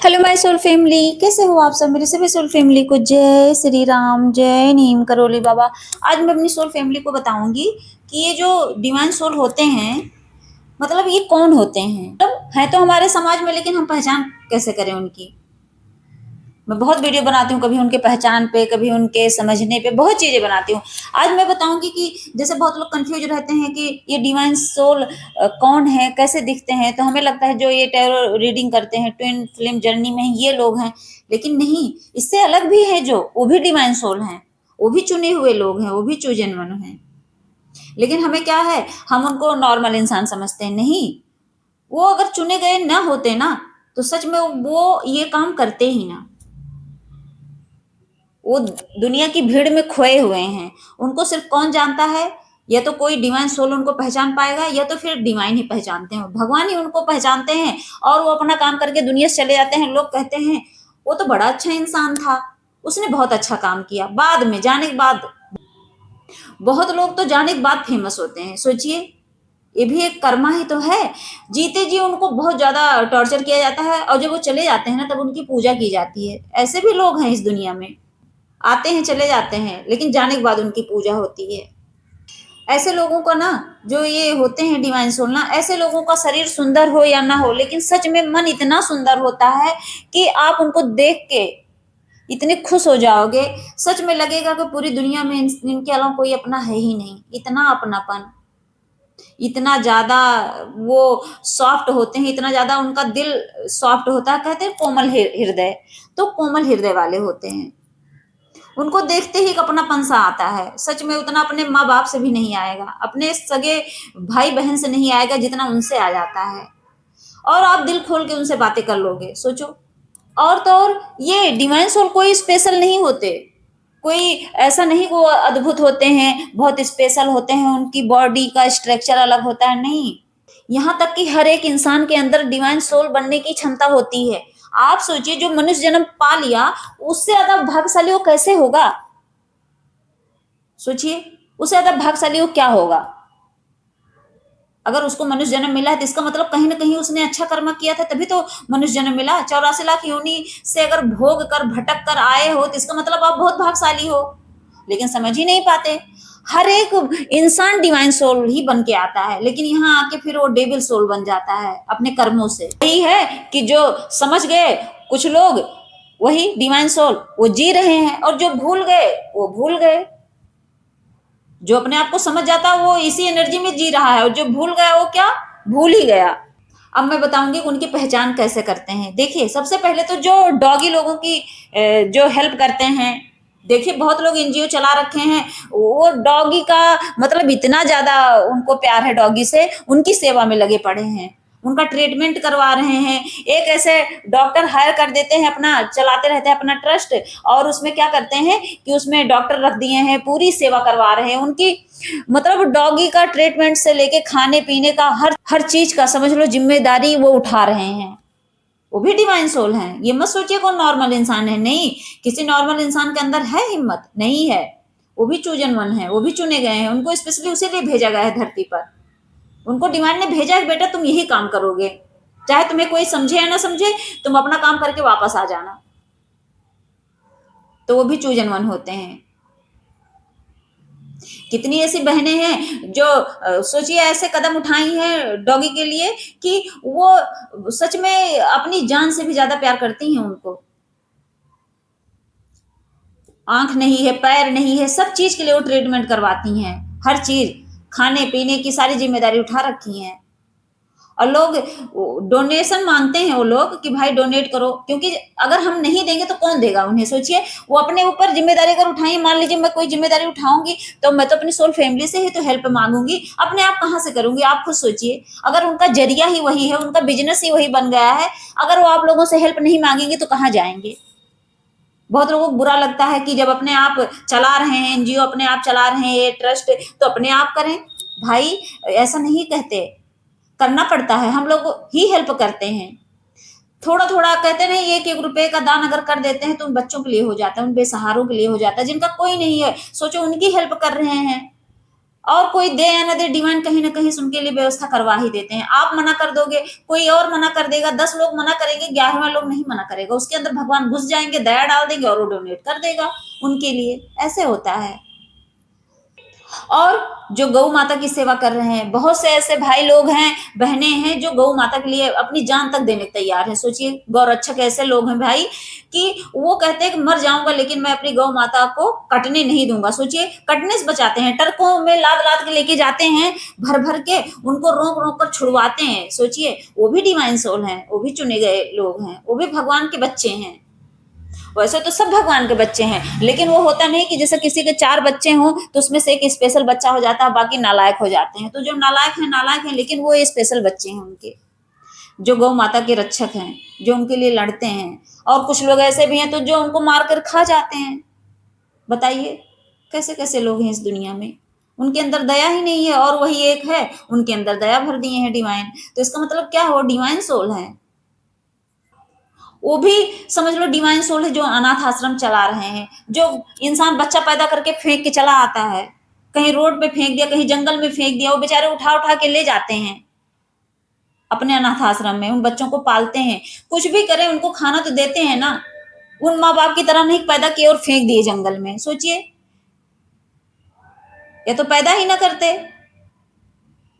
Hello my soul family, कैसे हो आप सब। मेरे सभी सोल फैमिली को जय श्री राम, जय नीम करोली बाबा। आज मैं अपनी सोल फैमिली को बताऊंगी कि ये जो डिवाइन सोल होते हैं, मतलब ये कौन होते हैं। मतलब है तो हमारे समाज में, लेकिन हम पहचान कैसे करें उनकी। मैं बहुत वीडियो बनाती हूँ, कभी उनके पहचान पे, कभी उनके समझने पे, बहुत चीजें बनाती हूँ। आज मैं बताऊंगी कि जैसे बहुत लोग कंफ्यूज रहते हैं कि ये डिवाइन सोल कौन है, कैसे दिखते हैं। तो हमें लगता है जो ये टैरो रीडिंग करते हैं, ट्विन फ्लेम जर्नी में ये लोग हैं, लेकिन नहीं, इससे अलग भी है। जो वो भी डिवाइन सोल हैं, वो भी चुने हुए लोग हैं, वो भी चूजन वन हैं। लेकिन हमें क्या है, हम उनको नॉर्मल इंसान समझते हैं। नहीं, वो अगर चुने गए ना होते ना, तो सच में वो ये काम करते ही ना। वो दुनिया की भीड़ में खोए हुए हैं। उनको सिर्फ कौन जानता है, या तो कोई डिवाइन सोल उनको पहचान पाएगा, या तो फिर डिवाइन ही पहचानते हैं, भगवान ही उनको पहचानते हैं। और वो अपना काम करके दुनिया से चले जाते हैं। लोग कहते हैं वो तो बड़ा अच्छा इंसान था, उसने बहुत अच्छा काम किया। बाद में जाने के बाद, बहुत लोग तो जाने के बाद फेमस होते हैं। सोचिए, ये भी एक कर्मा ही तो है। जीते जी उनको बहुत ज्यादा टॉर्चर किया जाता है, और जब वो चले जाते हैं ना, तब उनकी पूजा की जाती है। ऐसे भी लोग हैं इस दुनिया में, आते हैं चले जाते हैं, लेकिन जाने के बाद उनकी पूजा होती है। ऐसे लोगों का ना, जो ये होते हैं डिवाइन सोल ना, ऐसे लोगों का शरीर सुंदर हो या ना हो, लेकिन सच में मन इतना सुंदर होता है कि आप उनको देख के इतने खुश हो जाओगे। सच में लगेगा कि पूरी दुनिया में इनके अलावा कोई अपना है ही नहीं। इतना अपनापन, इतना ज्यादा वो सॉफ्ट होते हैं, इतना ज्यादा उनका दिल सॉफ्ट होता है। कहते हैं कोमल हृदय, तो कोमल हृदय वाले होते हैं। उनको देखते ही एक अपनापन सा आता है। सच में उतना अपने माँ बाप से भी नहीं आएगा, अपने सगे भाई बहन से नहीं आएगा, जितना उनसे आ जाता है। और आप दिल खोल के उनसे बातें कर लोगे, सोचो। और तो और, ये डिवाइन सोल कोई स्पेशल नहीं होते। कोई ऐसा नहीं वो अद्भुत होते हैं, बहुत स्पेशल होते हैं, उनकी बॉडी का स्ट्रक्चर अलग होता है। नहीं, यहाँ तक कि हर एक इंसान के अंदर डिवाइन सोल बनने की क्षमता होती है। आप सोचिए, जो मनुष्य जन्म पा लिया, उससे ज्यादा भाग्यशाली वो कैसे होगा। सोचिए, उससे ज्यादा भाग्यशाली वो क्या होगा। अगर उसको मनुष्य जन्म मिला है, तो इसका मतलब कहीं ना कहीं उसने अच्छा कर्म किया था, तभी तो मनुष्य जन्म मिला। 84 लाख योनि से अगर भोग कर भटक कर आए हो, तो इसका मतलब आप बहुत भाग्यशाली हो। लेकिन समझ ही नहीं पाते। हर एक इंसान डिवाइन सोल ही बन के आता है, लेकिन यहाँ आके फिर वो डेविल सोल बन जाता है अपने कर्मों से। यही है कि जो समझ गए कुछ लोग, वही डिवाइन सोल वो जी रहे हैं, और जो भूल गए वो भूल गए। जो अपने आप को समझ जाता है वो इसी एनर्जी में जी रहा है, और जो भूल गया वो क्या, भूल ही गया। अब मैं बताऊंगी कि उनकी पहचान कैसे करते हैं। देखिए, सबसे पहले तो जो डॉगी लोगों की जो हेल्प करते हैं। देखिए, बहुत लोग एनजीओ चला रखे हैं, वो डॉगी का मतलब इतना ज्यादा उनको प्यार है डॉगी से, उनकी सेवा में लगे पड़े हैं, उनका ट्रीटमेंट करवा रहे हैं। एक ऐसे डॉक्टर हायर कर देते हैं, अपना चलाते रहते हैं अपना ट्रस्ट, और उसमें क्या करते हैं कि उसमें डॉक्टर रख दिए हैं, पूरी सेवा करवा रहे हैं उनकी। मतलब डॉगी का ट्रीटमेंट से लेके खाने पीने का हर हर चीज का समझ लो जिम्मेदारी वो उठा रहे हैं। वो भी डिवाइन सोल हैं। ये मत सोचिए कौन नॉर्मल इंसान है, नहीं। किसी नॉर्मल इंसान के अंदर है हिम्मत, नहीं है। वो भी चूजन वन है, वो भी चुने गए हैं, उनको स्पेशली उसी लिए भेजा गया है धरती पर। उनको डिवाइन ने भेजा है, बेटा तुम यही काम करोगे, चाहे तुम्हें कोई समझे या ना समझे, तुम अपना काम करके वापस आ जाना। तो वो भी चूजन वन होते हैं। कितनी ऐसी बहनें हैं जो सोचिए ऐसे कदम उठाई हैं डॉगी के लिए कि वो सच में अपनी जान से भी ज्यादा प्यार करती हैं उनको। आंख नहीं है, पैर नहीं है, सब चीज के लिए वो ट्रीटमेंट करवाती हैं। हर चीज, खाने पीने की सारी जिम्मेदारी उठा रखी हैं। और लोग डोनेशन मांगते हैं, वो लोग कि भाई डोनेट करो, क्योंकि अगर हम नहीं देंगे तो कौन देगा उन्हें। सोचिए, वो अपने ऊपर जिम्मेदारी अगर उठाई, मान लीजिए मैं कोई जिम्मेदारी उठाऊंगी, तो मैं तो अपनी सोल फैमिली से ही तो हेल्प मांगूंगी, अपने आप कहाँ से करूंगी। आप खुद सोचिए, अगर उनका जरिया ही वही है, उनका बिजनेस ही वही बन गया है, अगर वो आप लोगों से हेल्प नहीं मांगेंगे तो कहाँ जाएंगे। बहुत लोगों को बुरा लगता है कि जब अपने आप चला रहे हैं एनजीओ, अपने आप चला रहे हैं ये ट्रस्ट, तो अपने आप करें। भाई, ऐसा नहीं कहते, करना पड़ता है, हम लोग ही हेल्प करते हैं। थोड़ा थोड़ा कहते नहीं, एक एक रुपए का दान अगर कर देते हैं तो उन बच्चों के लिए हो जाता है, उन बेसहारों के लिए हो जाता है, जिनका कोई नहीं है। सोचो, उनकी हेल्प कर रहे हैं। और कोई दे या ना दे, डिवाइन कहीं ना कहीं से उनके लिए व्यवस्था करवा ही देते हैं। आप मना कर दोगे, कोई और मना कर देगा, 10 लोग मना करेंगे, 11वां लोग नहीं मना करेगा, उसके अंदर भगवान घुस जाएंगे, दया डाल देंगे और वो डोनेट कर देगा उनके लिए। ऐसे होता है। और जो गौ माता की सेवा कर रहे हैं, बहुत से ऐसे भाई लोग हैं, बहनें हैं, जो गौ माता के लिए अपनी जान तक देने को तैयार है। सोचिए, गौरक्षक ऐसे लोग हैं भाई कि वो कहते हैं कि मर जाऊंगा लेकिन मैं अपनी गौ माता को कटने नहीं दूंगा। सोचिए, कटने से बचाते हैं, ट्रकों में लाद लाद के लेके जाते हैं, भर भर के उनको रोक रोक कर छुड़वाते हैं। सोचिए, वो भी डिवाइन सोल हैं, वो भी चुने गए लोग हैं, वो भी भगवान के बच्चे हैं। वैसे तो सब भगवान के बच्चे हैं, लेकिन वो होता नहीं कि जैसे किसी के 4 बच्चे हों तो उसमें से एक स्पेशल बच्चा हो जाता है, बाकी नालायक हो जाते हैं। तो जो नालायक हैं, लेकिन वो स्पेशल बच्चे हैं उनके, जो गौ माता के रक्षक हैं, जो उनके लिए लड़ते हैं। और कुछ लोग ऐसे भी हैं तो जो उनको मार कर खा जाते हैं। बताइए कैसे कैसे लोग हैं इस दुनिया में, उनके अंदर दया ही नहीं है, और वही एक है उनके अंदर दया भर दिए हैं डिवाइन। तो इसका मतलब क्या हो, डिवाइन सोल है। वो भी समझ लो डिवाइन सोल है, जो अनाथ आश्रम चला रहे हैं। जो इंसान बच्चा पैदा करके फेंक के चला आता है, कहीं रोड पे फेंक दिया, कहीं जंगल में फेंक दिया, वो बेचारे उठा उठा के ले जाते हैं अपने अनाथ आश्रम में, उन बच्चों को पालते हैं, कुछ भी करें उनको खाना तो देते हैं ना। उन माँ बाप की तरह नहीं पैदा किए और फेंक दिए जंगल में। सोचिए, या तो पैदा ही ना करते।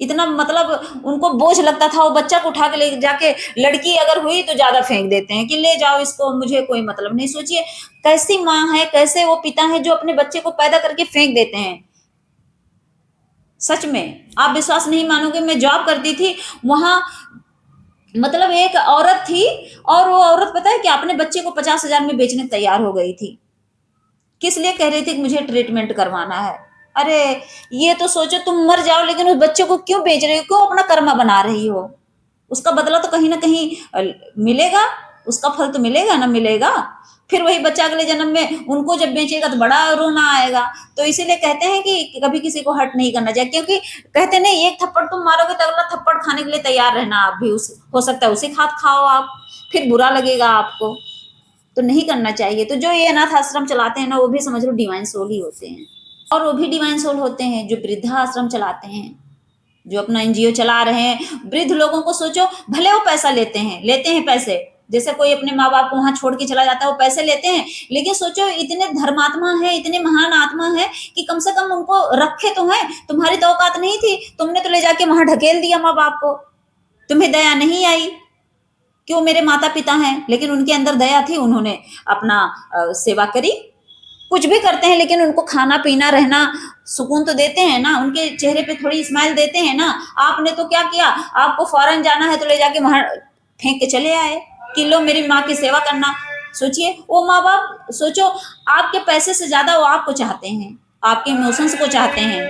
इतना मतलब उनको बोझ लगता था, वो बच्चा को उठा के ले जाके, लड़की अगर हुई तो ज्यादा फेंक देते हैं कि ले जाओ इसको, मुझे कोई मतलब नहीं। सोचिए कैसी माँ है, कैसे वो पिता है जो अपने बच्चे को पैदा करके फेंक देते हैं। सच में आप विश्वास नहीं मानोगे, मैं जॉब करती थी वहां, मतलब एक औरत थी, और वो औरत पता है कि अपने बच्चे को 50,000 में बेचने तैयार हो गई थी। किस लिए? कह रही थी कि मुझे ट्रीटमेंट करवाना है। अरे ये तो सोचो, तुम मर जाओ लेकिन उस बच्चे को क्यों बेच रही हो, क्यों अपना कर्मा बना रही हो? उसका बदला तो कहीं ना कहीं मिलेगा, उसका फल तो मिलेगा ना, मिलेगा। फिर वही बच्चा अगले जन्म में उनको जब बेचेगा तो बड़ा रोना आएगा। तो इसीलिए कहते हैं कि कभी किसी को हर्ट नहीं करना चाहिए, क्योंकि कहते नहीं, एक थप्पड़ तुम मारोगे तो अगला थप्पड़ खाने के लिए तैयार रहना आप भी, उस हो सकता है उसी खाद खाओ आप, फिर बुरा लगेगा आपको। तो नहीं करना चाहिए। तो जो ये अनाथ आश्रम चलाते हैं ना, वो भी समझ लो डिवाइन सोल ही होते हैं। और वो भी डिवाइन सोल होते हैं जो वृद्धा आश्रम चलाते हैं, जो अपना एनजीओ चला रहे हैं। वृद्ध लोगों को सोचो, भले वो पैसा लेते हैं पैसे, जैसे कोई अपने माँ बाप को वहां छोड़ के चला जाता है, वो पैसे लेते हैं, लेकिन सोचो इतने धर्मात्मा है, इतने महान आत्मा है कि कम से कम उनको रखे तो हैं। तुम्हारी तो औकात नहीं थी, तुमने तो ले जाके वहां ढकेल दिया माँ बाप को, तुम्हें दया नहीं आई कि वो मेरे माता पिता हैं, लेकिन उनके अंदर दया थी, उन्होंने अपना सेवा करी। कुछ भी करते हैं लेकिन उनको खाना पीना रहना सुकून तो देते हैं ना, उनके चेहरे पे थोड़ी स्माइल देते हैं ना। आपने तो क्या किया, आपको फॉरेन जाना है तो ले जाके वहां फेंक के चले आए कि लो मेरी माँ की सेवा करना। सोचिए वो माँ बाप, सोचो आपके पैसे से ज्यादा वो आपको चाहते हैं, आपके इमोशंस को चाहते हैं,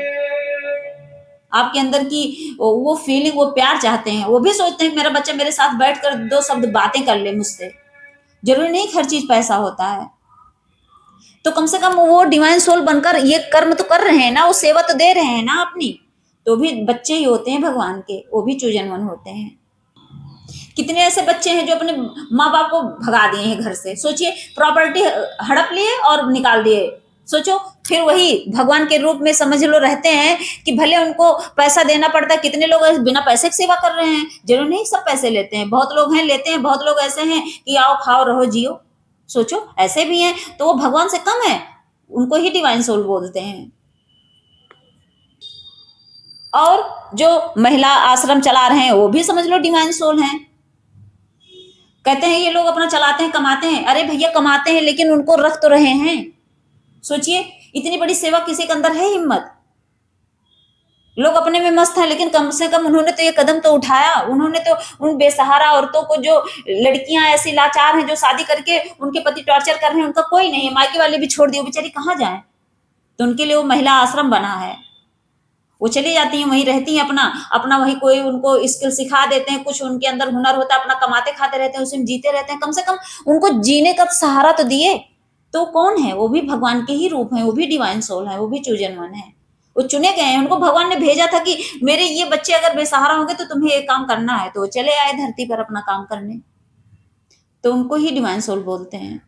आपके अंदर की वो फीलिंग, वो प्यार चाहते हैं। वो भी सोचते हैं कि मेरा बच्चा मेरे साथ बैठकर 2 शब्द बातें कर ले मुझसे। जरूरी नहीं हर चीज पैसा होता है। तो कम से कम वो डिवाइन सोल बनकर ये कर्म तो कर रहे हैं ना, वो सेवा तो दे रहे हैं ना अपनी। तो भी बच्चे ही होते हैं भगवान के, वो भी चूजन वन होते हैं। कितने ऐसे बच्चे हैं जो अपने माँ बाप को भगा दिए हैं घर से। सोचिए, प्रॉपर्टी हड़प लिए और निकाल दिए। सोचो, फिर वही भगवान के रूप में समझ लो रहते हैं कि भले उनको पैसा देना पड़ता है। कितने लोग बिना पैसे की सेवा कर रहे हैं, जरूर नहीं सब पैसे लेते हैं, बहुत लोग हैं लेते हैं, बहुत लोग ऐसे हैं कि आओ खाओ रहो जियो। सोचो ऐसे भी हैं, तो वो भगवान से कम है, उनको ही डिवाइन सोल बोलते हैं। और जो महिला आश्रम चला रहे हैं वो भी समझ लो डिवाइन सोल हैं। कहते हैं ये लोग अपना चलाते हैं, कमाते हैं। अरे भैया कमाते हैं लेकिन उनको रख तो रहे हैं। सोचिए इतनी बड़ी सेवा किसी के अंदर है हिम्मत? लोग अपने में मस्त हैं, लेकिन कम से कम उन्होंने तो ये कदम तो उठाया। उन्होंने तो उन बेसहारा औरतों को, जो लड़कियां ऐसी लाचार हैं जो शादी करके उनके पति टॉर्चर कर रहे हैं, उनका कोई नहीं है, मायके वाले भी छोड़ दिए, बेचारी कहाँ जाए। तो उनके लिए वो महिला आश्रम बना है। वो चली जाती हैं, वहीं रहती हैं, अपना अपना वही कोई उनको स्किल सिखा देते हैं, कुछ उनके अंदर हुनर होता है, अपना कमाते खाते रहते हैं, उसी में जीते रहते हैं। कम से कम उनको जीने का सहारा तो दिए। तो कौन है? वो भी भगवान के ही रूप है, वो भी डिवाइन सोल है, वो भी चूजन वन है। वो चुने गए हैं, उनको भगवान ने भेजा था कि मेरे ये बच्चे अगर बेसहारा होंगे तो तुम्हें ये काम करना है। तो वो चले आए धरती पर अपना काम करने। तो उनको ही डिवाइन सोल बोलते हैं।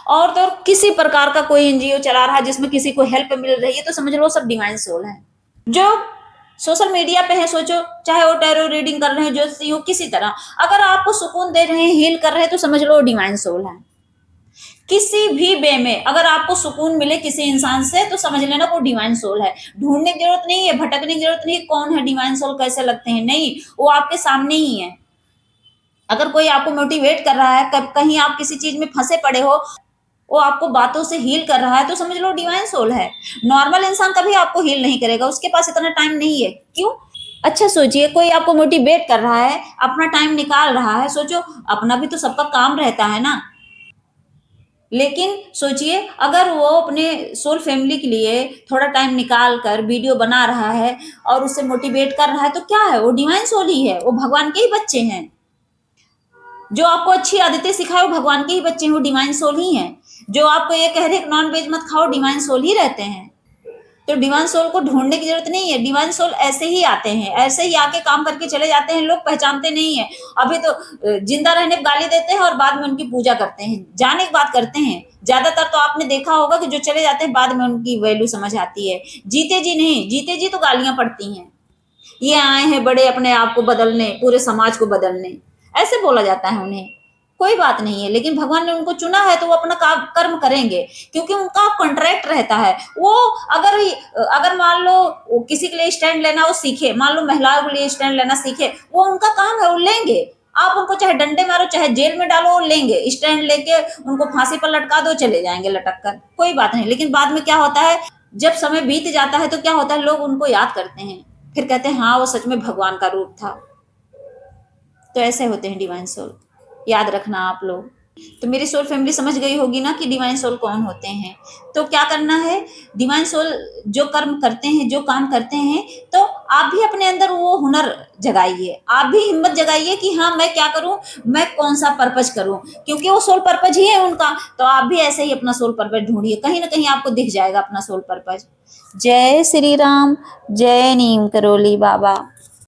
और तो और किसी प्रकार का कोई एनजीओ चला रहा है जिसमें किसी को हेल्प मिल रही है, तो समझ लो सब डिवाइन सोल है। जो सोशल मीडिया पे है, सोचो चाहे वो टैरो रीडिंग कर रहे हैं, ज्योतिषी हो, किसी तरह अगर आपको सुकून दे रहे हैं, हील कर रहे हैं, तो समझ लो डिवाइन सोल है। किसी भी वे में अगर आपको सुकून मिले किसी इंसान से, तो समझ लेना वो डिवाइन सोल है। ढूंढने की जरूरत नहीं है, भटकने की जरूरत नहीं है, कौन है डिवाइन सोल, कैसे लगते हैं, नहीं, वो आपके सामने ही है। अगर कोई आपको मोटिवेट कर रहा है, कहीं आप किसी चीज में फंसे पड़े हो, वो आपको बातों से हील कर रहा है, तो समझ लो डिवाइन सोल है। नॉर्मल इंसान कभी आपको हील नहीं करेगा, उसके पास इतना टाइम नहीं है। क्यों? अच्छा सोचिए, कोई आपको मोटिवेट कर रहा है, अपना टाइम निकाल रहा है, सोचो अपना भी तो सबका काम रहता है ना। लेकिन सोचिए अगर वो अपने सोल फैमिली के लिए थोड़ा टाइम निकाल कर वीडियो बना रहा है और उससे मोटिवेट कर रहा है, तो क्या है, वो डिवाइन सोल ही है, वो भगवान के ही बच्चे हैं। जो आपको अच्छी आदतें सिखाए वो भगवान के ही बच्चे हैं, वो डिवाइन सोल ही हैं। जो आपको ये कह रहे नॉन वेज मत खाओ, डिवाइन सोल ही रहते हैं। तो डिवाइन सोल को ढूंढने की जरूरत नहीं है, डिवाइन सोल ऐसे ही आते हैं, ऐसे ही आके काम करके चले जाते हैं, लोग पहचानते नहीं है। अभी तो जिंदा रहने पर गाली देते हैं और बाद में उनकी पूजा करते हैं, जाने की बात करते हैं। ज्यादातर तो आपने देखा होगा कि जो चले जाते हैं बाद में उनकी वैल्यू समझ आती है, जीते जी नहीं, जीते जी तो गालियां पड़ती हैं। ये आए हैं बड़े अपने आप को बदलने, पूरे समाज को बदलने, ऐसे बोला जाता है उन्हें। कोई बात नहीं है, लेकिन भगवान ने उनको चुना है तो वो अपना कर्म करेंगे, क्योंकि उनका कॉन्ट्रैक्ट रहता है। वो अगर अगर मान लो वो किसी के लिए स्टैंड लेना वो सीखे, मान लो महिलाओं के लिए स्टैंड लेना सीखे, वो उनका काम है, वो लेंगे। आप उनको चाहे डंडे मारो, चाहे जेल में डालो, वो लेंगे स्टैंड लेके, उनको फांसी पर लटका दो, चले जाएंगे लटक कर, कोई बात नहीं। लेकिन बाद में क्या होता है, जब समय बीत जाता है तो क्या होता है, लोग उनको याद करते हैं, फिर कहते हैं हाँ वो सच में भगवान का रूप था। तो ऐसे होते हैं डिवाइन सोल, याद रखना आप लोग। तो मेरी सोल फैमिली समझ गई होगी ना कि डिवाइन सोल कौन होते हैं। तो क्या करना है, डिवाइन सोल जो कर्म करते हैं, जो काम करते हैं, तो आप भी अपने अंदर वो हुनर जगाइए, आप भी हिम्मत जगाइए कि हाँ मैं क्या करूं, मैं कौन सा पर्पज करूं, क्योंकि वो सोल पर्पज ही है उनका। तो आप भी ऐसे ही अपना सोल पर्पज ढूंढिए, कहीं ना कहीं आपको दिख जाएगा अपना सोल पर्पज। जय श्री राम, जय नीम करोली बाबा।